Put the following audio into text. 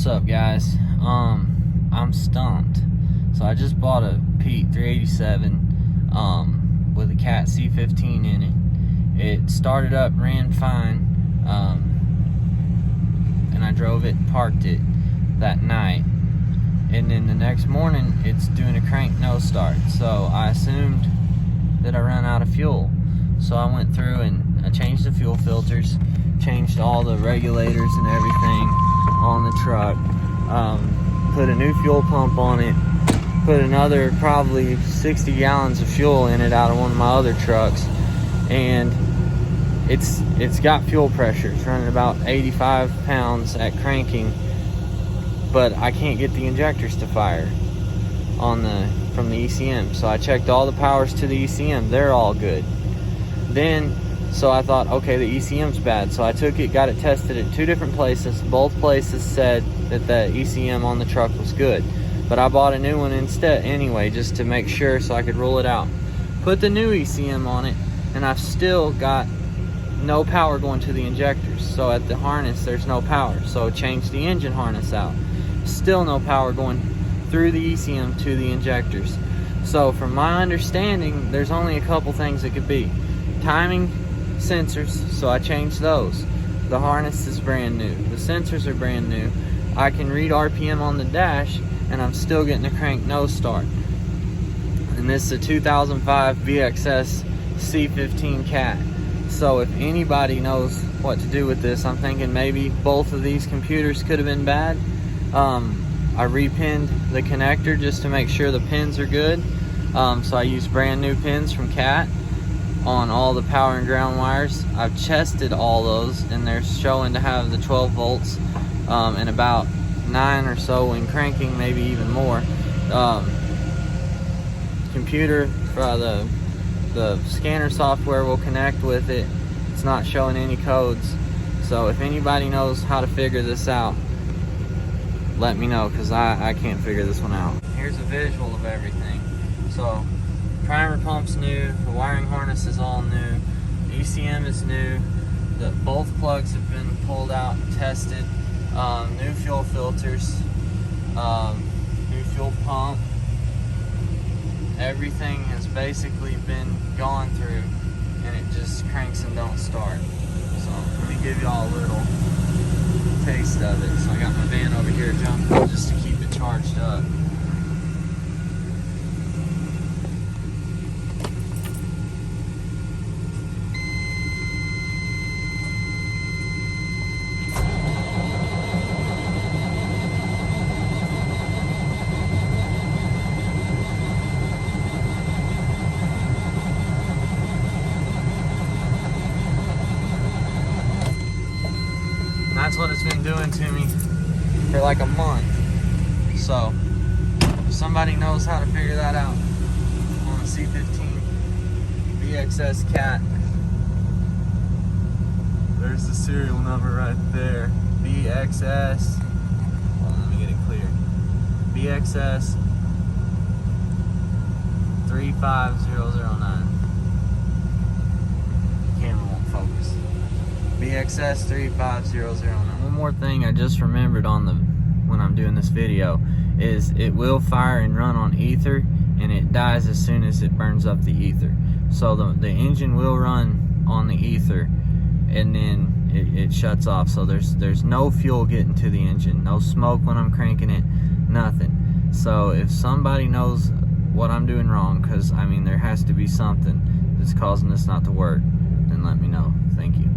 up, guys? I'm stumped. So I just bought a Pete 387 with a Cat C15 in it. It started up, ran fine, and I drove it, parked it that night, and then the next morning it's doing a crank no start. So I assumed that I ran out of fuel. So I went through and I changed the fuel filters, changed all the regulators and everything on the truck, put a new fuel pump on it, put another probably 60 gallons of fuel in it out of one of my other trucks, and it's got fuel pressure. It's running about 85 pounds at cranking, but I can't get the injectors to fire from the ECM. So I checked all the powers to the ECM, they're all good. So I thought, okay, the ECM's bad. So I took it, got it tested at 2 different places. Both places said that the ECM on the truck was good. But I bought a new one instead anyway, just to make sure so I could rule it out. Put the new ECM on it, and I've still got no power going to the injectors. So at the harness, there's no power. So change the engine harness out. Still no power going through the ECM to the injectors. So from my understanding, there's only a couple things it could be. Timing sensors, so I changed those. The harness is brand new. The sensors are brand new. I can read RPM on the dash, and I'm still getting a crank no start. And this is a 2005 VXS C15 Cat. So if anybody knows what to do with this, I'm thinking maybe both of these computers could have been bad. I repinned the connector just to make sure the pins are good. So I used brand new pins from Cat on all the power and ground wires. I've tested all those, and they're showing to have the 12 volts and about 9 or so when cranking, maybe even more. Computer, the scanner software will connect with it. It's not showing any codes. So if anybody knows how to figure this out, let me know, because I can't figure this one out. Here's a visual of everything. So primer pump's new, the wiring harness is all new, ECM is new, both plugs have been pulled out and tested, new fuel filters, new fuel pump. Everything has basically been gone through, and it just cranks and don't start. So let me give y'all a little taste of it. So I got my van over here jumping just to keep it charged up. That's what it's been doing to me for like a month. So if somebody knows how to figure that out on a C15 VXS Cat, there's the serial number right there. VXS, hold on, let me get it clear. VXS 35009. Camera won't focus. VXS 35009. One more thing I just remembered when I'm doing this video is it will fire and run on ether, and it dies as soon as it burns up the ether. So the engine will run on the ether, and then it shuts off. So there's no fuel getting to the engine, no smoke when I'm cranking it, nothing. So if somebody knows what I'm doing wrong, because I mean there has to be something that's causing this not to work, then let me know. Thank you.